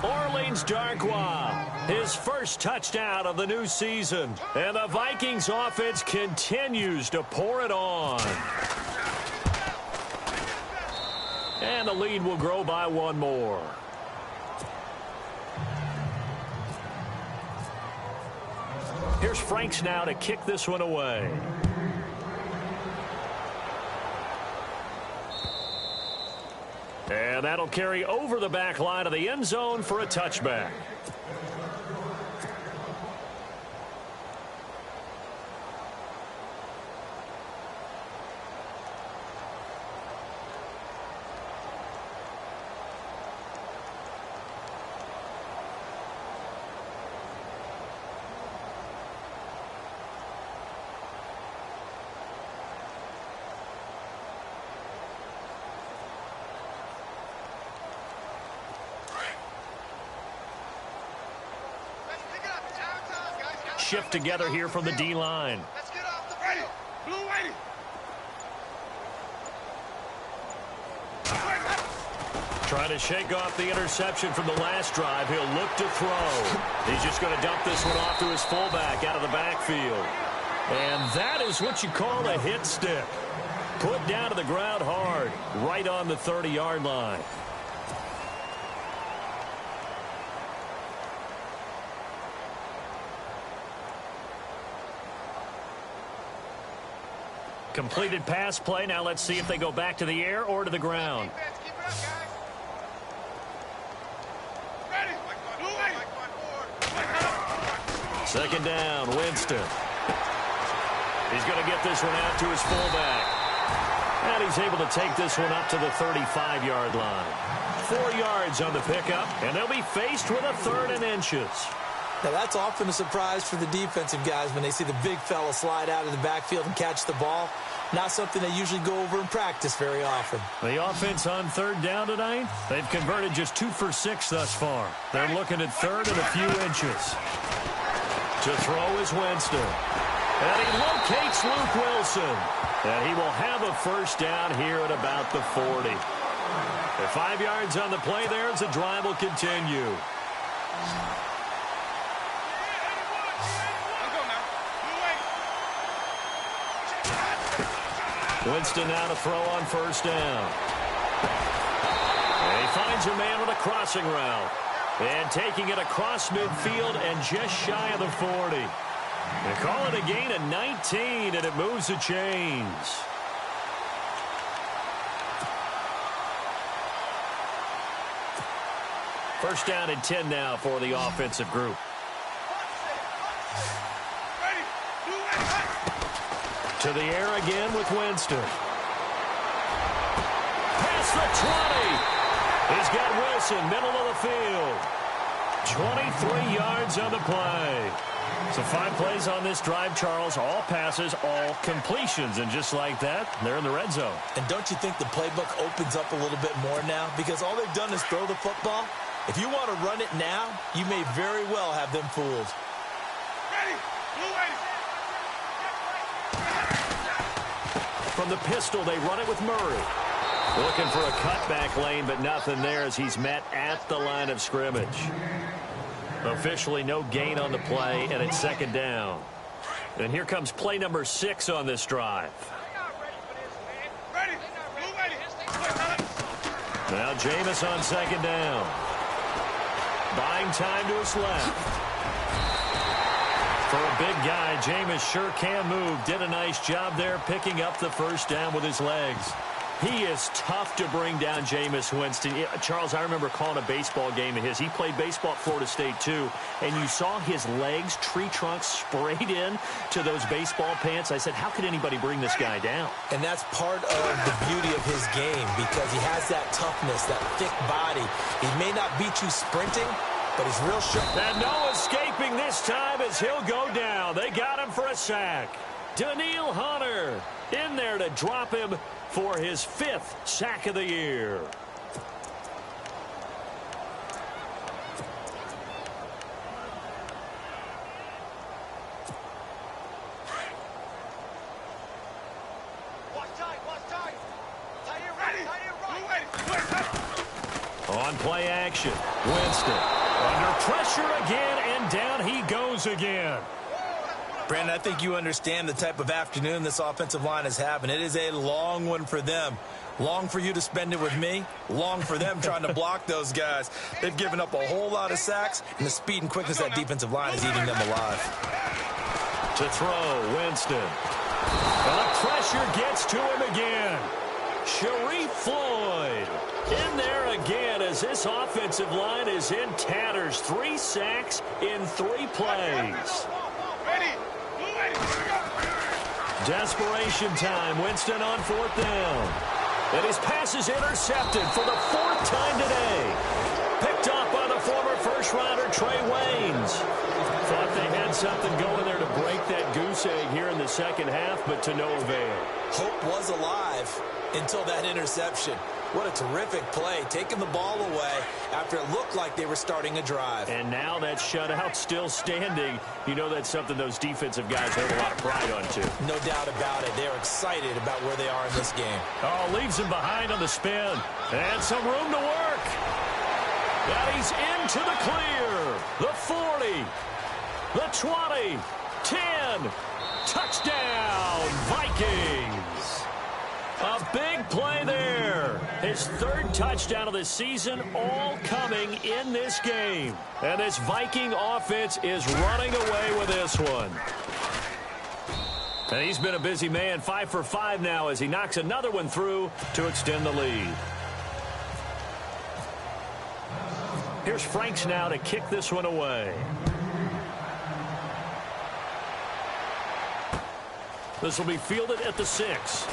Orleans Darkwa, his 1st touchdown of the new season. And the Vikings offense continues to pour it on. And the lead will grow by 1 more. Here's Franks now to kick this one away. And that'll carry over the back line of the end zone for a touchback. Shift together here from the D-line. Let's get off the field. Blue waiting. Trying to shake off the interception from the last drive. He'll look to throw. He's just going to dump this one off to his fullback out of the backfield. And that is what you call a hit stick. Put down to the ground hard, right on the 30-yard line. Completed pass play. Now let's see if they go back to the air or to the ground. Keep it up, guys. Ready. Blue waiting. 2nd down, Winston. He's going to get this one out to his fullback. And he's able to take this one up to the 35-yard line. 4 yards on the pickup, and they'll be faced with a 3rd and inches. Now, that's often a surprise for the defensive guys when they see the big fella slide out of the backfield and catch the ball. Not something they usually go over in practice very often. The offense on 3rd down tonight, they've converted just 2 for 6 thus far. They're looking at 3rd and a few inches. To throw is Winston. And he locates Luke Wilson. And he will have a 1st down here at about the 40. At 5 yards on the play there as the drive will continue. Winston now to throw on 1st down. And he finds a man with a crossing route. And taking it across midfield and just shy of the 40. They call it a gain of 19, and it moves the chains. First down and 10 now for the offensive group. To the air again with Winston. Past the 20. He's got Wilson, middle of the field. 23 yards on the play. So 5 plays on this drive, Charles. All passes, all completions. And just like that, they're in the red zone. And don't you think the playbook opens up a little bit more now? Because all they've done is throw the football. If you want to run it now, you may very well have them fooled. Ready. Blue ready. From the pistol, they run it with Murray. Looking for a cutback lane, but nothing there as he's met at the line of scrimmage. Officially no gain on the play, and it's 2nd down. And here comes play number 6 on this drive. Ready. Blue ready. Now Jameis on 2nd down. Buying time to his left. For a big guy, Jameis sure can move. Did a nice job there picking up the 1st down with his legs. He is tough to bring down, Jameis Winston. Charles, I remember calling a baseball game of his. He played baseball at Florida State, too. And you saw his legs, tree trunks sprayed in to those baseball pants. I said, how could anybody bring this guy down? And that's part of the beauty of his game because he has that toughness, that thick body. He may not beat you sprinting, but he's real sharp. And no escaping this time as he'll go down. They got him for a sack. Daniil Hunter in there to drop him for his 5th sack of the year. On play action, Winston under pressure again, and down he goes again. Brandon, I think you understand the type of afternoon this offensive line is having. It is a long one for them. Long for you to spend it with me. Long for them trying to block those guys. They've given up a whole lot of sacks, and the speed and quickness of that defensive line is eating them alive. To throw, Winston. And the pressure gets to him again. Sharif Floyd in there again as this offensive line is in tatters. 3 sacks in 3 plays. Desperation time. Winston on 4th down. And his pass is intercepted for the 4th time today. Picked off by the former first-rounder Trey Waynes. Thought they had something going there to break that goose egg here in the 2nd half, but to no avail. Hope was alive until that interception. What a terrific play, taking the ball away after it looked like they were starting a drive. And now that shutout still standing. You know that's something those defensive guys hold a lot of pride on, too. No doubt about it. They're excited about where they are in this game. Oh, leaves him behind on the spin. And some room to work. And he's into the clear. The 40. The 20. 10. Touchdown, Vikings. A big play there. His 3rd touchdown of the season, all coming in this game. And this Viking offense is running away with this one. And he's been a busy man, 5 for 5 now as he knocks another one through to extend the lead. Here's Franks now to kick this one away. This will be fielded at the 6.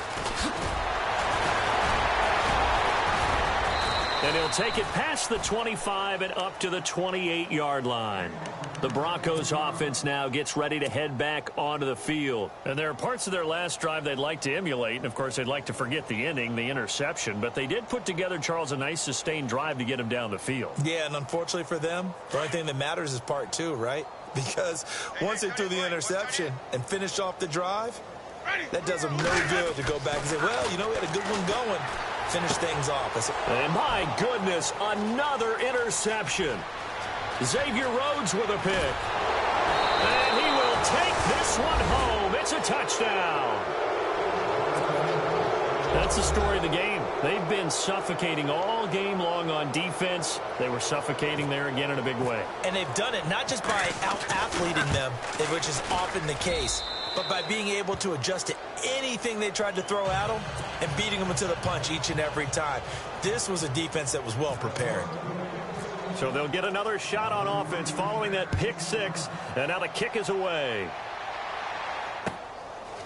And he'll take it past the 25 and up to the 28-yard line. The Broncos offense now gets ready to head back onto the field. And there are parts of their last drive they'd like to emulate. And, of course, they'd like to forget the ending, the interception. But they did put together, Charles, a nice sustained drive to get him down the field. Yeah, and unfortunately for them, the only thing that matters is part 2, right? Because once they threw the interception and finished off the drive, that does them no good to go back and say, well, you know, we had a good one going. Finish things off. And my goodness, another interception. Xavier Rhodes with a pick. And he will take this one home. It's a touchdown. That's the story of the game. They've been suffocating all game long on defense. They were suffocating there again in a big way. And they've done it not just by out-athleting them, which is often the case, but by being able to adjust to anything they tried to throw at them and beating them into the punch each and every time. This was a defense that was well prepared. So they'll get another shot on offense following that pick 6, and now the kick is away.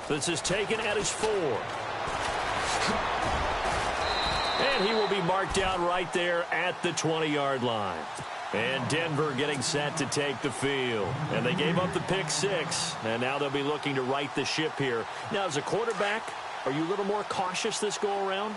This is taken at his 4. And And he will be marked down right there at the 20-yard line. And Denver getting set to take the field. And they gave up the pick 6. And now they'll be looking to right the ship here. Now, as a quarterback, are you a little more cautious this go-around?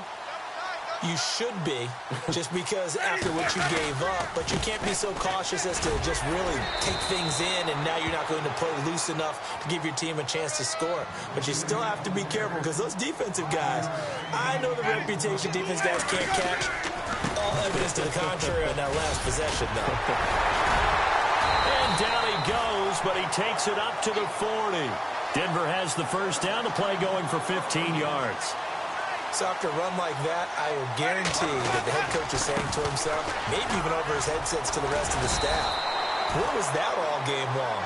You should be, just because after what you gave up, but you can't be so cautious as to just really take things in, and now you're not going to play loose enough to give your team a chance to score. But you still have to be careful, because those defensive guys, I know the reputation defense guys can't catch. All evidence to the contrary on that last possession, though. And down he goes, but he takes it up to the 40. Denver has the first down, the play going for 15 yards. So after a run like that, I would guarantee that the head coach is saying to himself, maybe even over his headsets to the rest of the staff, what was that all game long?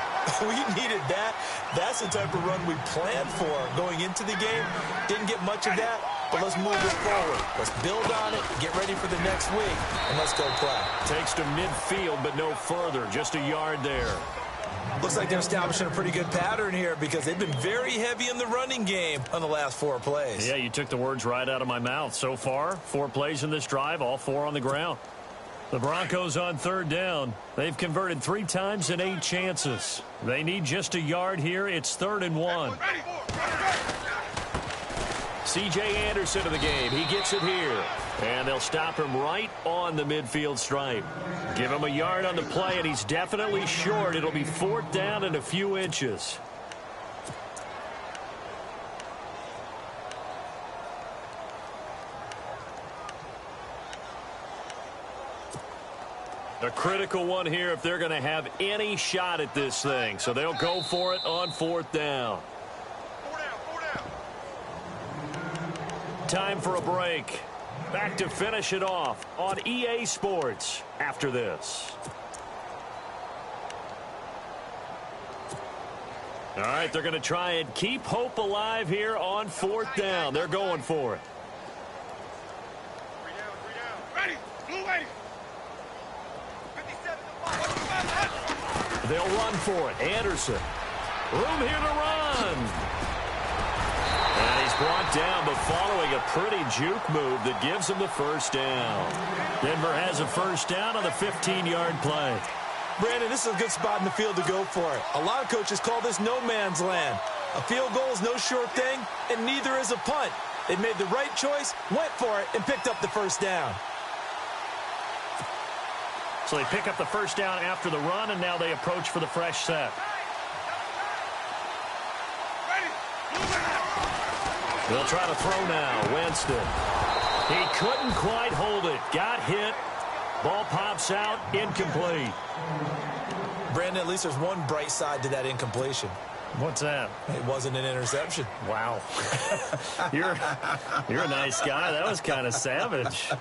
We needed that. That's the type of run we planned for going into the game. Didn't get much of that, but let's move it forward. Let's build on it, get ready for the next week, and let's go play. Takes to midfield, but no further. Just a yard there. Looks like they're establishing a pretty good pattern here because they've been very heavy in the running game on the last 4 plays. Yeah, you took the words right out of my mouth. So far, 4 plays in this drive, all 4 on the ground. The Broncos on third down. They've converted 3 times in 8 chances. They need just a yard here. It's 3rd and 1. C.J. Anderson in the game. He gets it here. And they'll stop him right on the midfield stripe. Give him a yard on the play, and he's definitely short. It'll be 4th down and a few inches. A critical one here if they're going to have any shot at this thing. So they'll go for it on 4th down. Time for a break. Back to finish it off on EA Sports after this. All right, they're going to try and keep hope alive here on 4th down. They're going for it. 3 down. Ready. Blue wave. 57. They'll run for it. Anderson. Room here to run. And he's brought down, but following a pretty juke move that gives him the first down. Denver has a first down on the 15-yard play. Brandon, this is a good spot in the field to go for it. A lot of coaches call this no man's land. A field goal is no sure thing, and neither is a punt. They made the right choice, went for it, and picked up the first down. So they pick up the first down after the run, and now they approach for the fresh set. They'll try to throw now. Winston. He couldn't quite hold it. Got hit. Ball pops out. Incomplete. Brandon, at least there's one bright side to that incompletion. What's that? It wasn't an interception. Wow. You're a nice guy. That was kind of savage.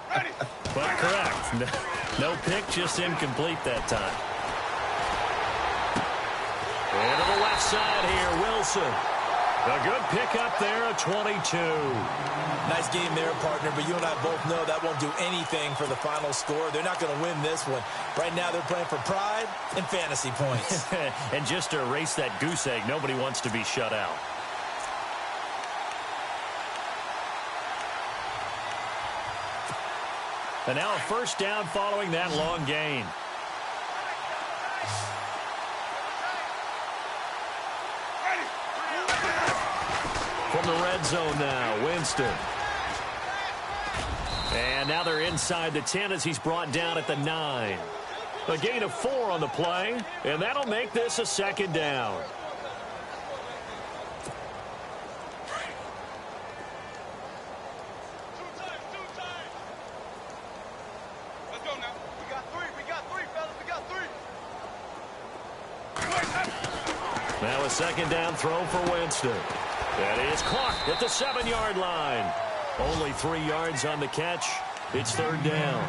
But correct. No pick, just incomplete that time. Into the left side here, Wilson. A good pickup there, a 22. Nice game there, partner, but you and I both know that won't do anything for the final score. They're not going to win this one. Right now they're playing for pride and fantasy points. And just to erase that goose egg, nobody wants to be shut out. And now a first down following that long gain. From the red zone now, Winston. And now they're inside the 10 as he's brought down at the 9. A gain of 4 on the play, and that'll make this a 2nd down. Let's go now. We got 3, fellas. We got 3. Now a 2nd down throw for Winston. That is clocked at the 7-yard line. Only 3 yards on the catch. It's 3rd down.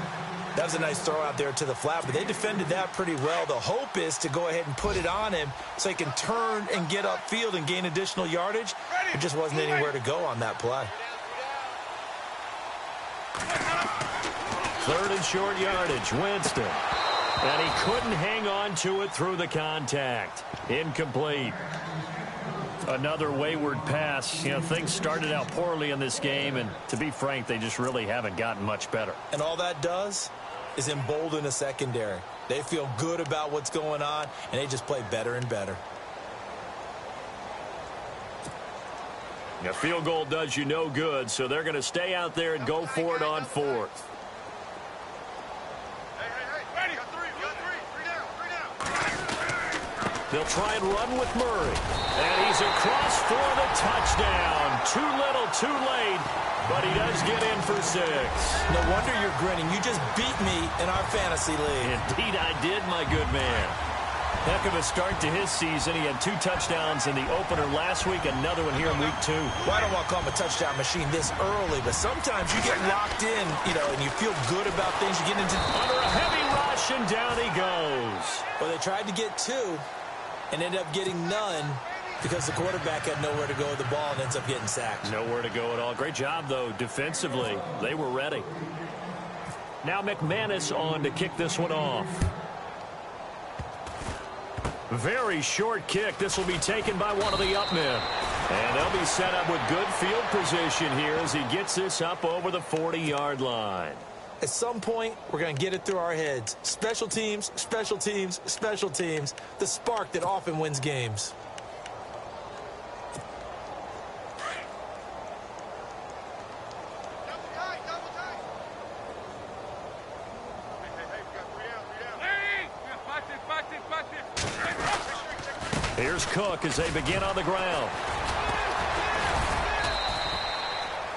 That was a nice throw out there to the flat, but they defended that pretty well. The hope is to go ahead and put it on him so he can turn and get upfield and gain additional yardage. There just wasn't anywhere to go on that play. 3rd and short yardage, Winston. And he couldn't hang on to it through the contact. Incomplete. Another wayward pass. You know, things started out poorly in this game, and to be frank, they just really haven't gotten much better. And all that does is embolden the secondary. They feel good about what's going on, and they just play better and better. A field goal does you no good, so they're going to stay out there and go for it on fourth. They'll try and run with Murray. And he's across for the touchdown. Too little, too late, but he does get in for 6. No wonder you're grinning. You just beat me in our fantasy league. Indeed I did, my good man. Heck of a start to his season. He had 2 touchdowns in the opener last week, another one here in week 2. Well, I don't want to call him a touchdown machine this early, but sometimes you get locked in, and you feel good about things. You get into under a heavy rush, and down he goes. Well, they tried to get 2 and ended up getting none because the quarterback had nowhere to go with the ball and ends up getting sacked. Nowhere to go at all. Great job, though, defensively. They were ready. Now McManus on to kick this one off. Very short kick. This will be taken by one of the up men. And they'll be set up with good field position here as he gets this up over the 40-yard line. At some point, we're going to get it through our heads. Special teams, special teams, special teams. The spark that often wins games. Here's Cook as they begin on the ground.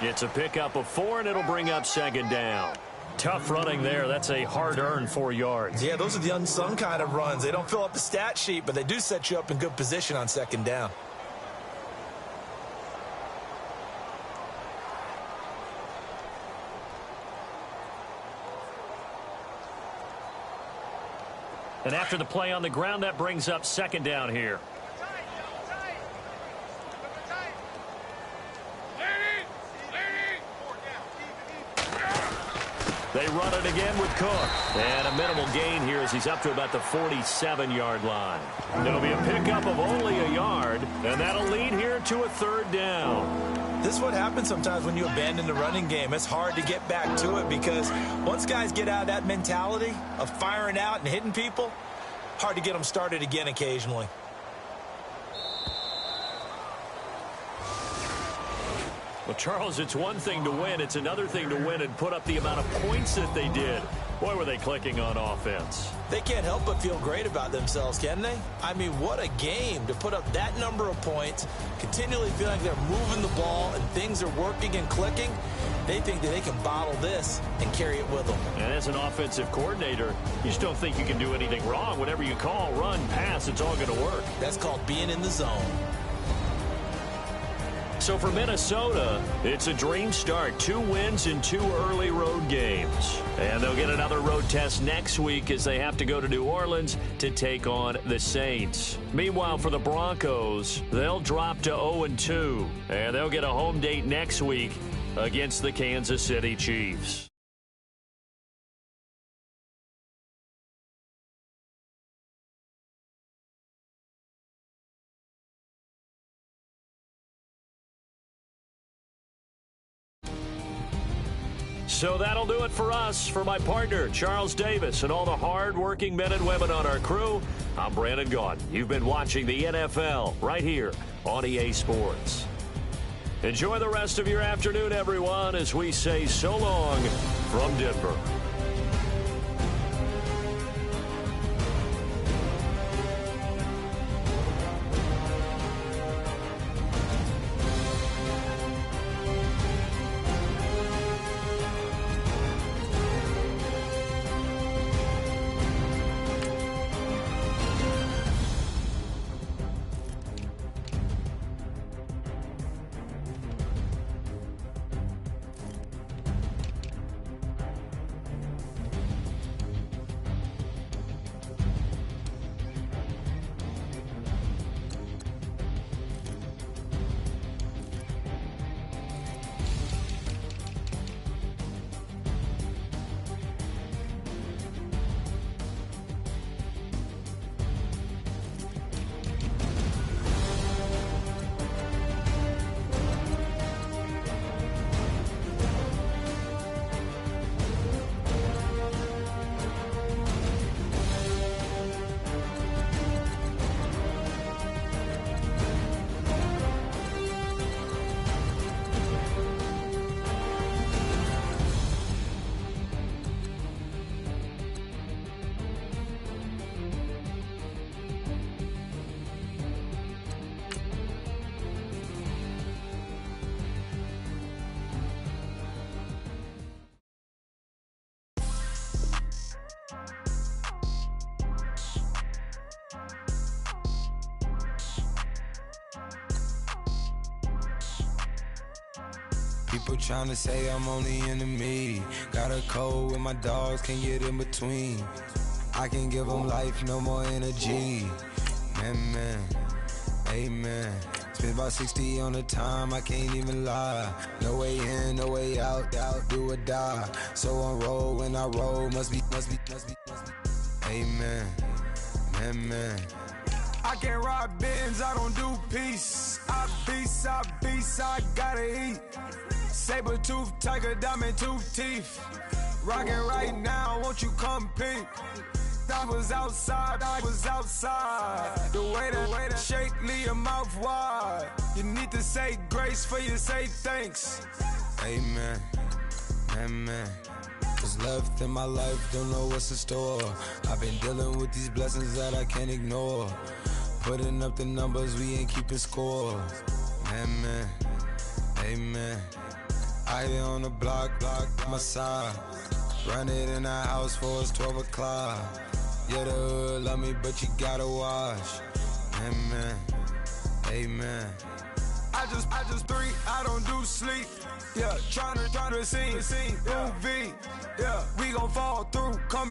It's a pickup of 4, and it'll bring up 2nd down. Tough running there. That's a hard-earned 4 yards. Yeah, those are the unsung kind of runs. They don't fill up the stat sheet, but they do set you up in good position on 2nd down. And after the play on the ground, that brings up 2nd down here. They run it again with Cook. And a minimal gain here as he's up to about the 47-yard line. There'll be a pickup of only a yard, and that'll lead here to a 3rd down. This is what happens sometimes when you abandon the running game. It's hard to get back to it because once guys get out of that mentality of firing out and hitting people, hard to get them started again occasionally. Well, Charles, it's one thing to win. It's another thing to win and put up the amount of points that they did. Boy, were they clicking on offense. They can't help but feel great about themselves, can they? I mean, what a game to put up that number of points, continually feel like they're moving the ball and things are working and clicking. They think that they can bottle this and carry it with them. And as an offensive coordinator, you just don't think you can do anything wrong. Whatever you call, run, pass, it's all going to work. That's called being in the zone. So for Minnesota, it's a dream start. 2 wins in 2 early road games. And they'll get another road test next week as they have to go to New Orleans to take on the Saints. Meanwhile, for the Broncos, they'll drop to 0-2. And they'll get a home date next week against the Kansas City Chiefs. So that'll do it for us. For my partner, Charles Davis, and all the hard-working men and women on our crew, I'm Brandon Gaudin. You've been watching the NFL right here on EA Sports. Enjoy the rest of your afternoon, everyone, as we say so long from Denver. People tryna say I'm only enemy. Got a code with my dogs, can't get in between. I can give them life, no more energy. Man, amen. Spent about 60 on the time, I can't even lie. No way in, no way out, do or die. So on roll, when I roll, must be. Amen, man. I can't ride Benz, I don't do peace. I beast, I gotta eat. Saber tooth, tiger, diamond tooth teeth. Rockin' right now, won't you come peep? I was outside. The way that shake, leave your mouth wide. You need to say grace for you say thanks. Amen, amen. What's left in my life, don't know what's in store. I've been dealing with these blessings that I can't ignore. Putting up the numbers, we ain't keeping score. Amen, amen. I here on the block, my side. Run it in the house for it's 12 o'clock. Yeah, the hood love me, but you gotta watch. Amen, amen. I just three, I don't do sleep. Yeah, tryna see, UV. Yeah, we gon' fall through, come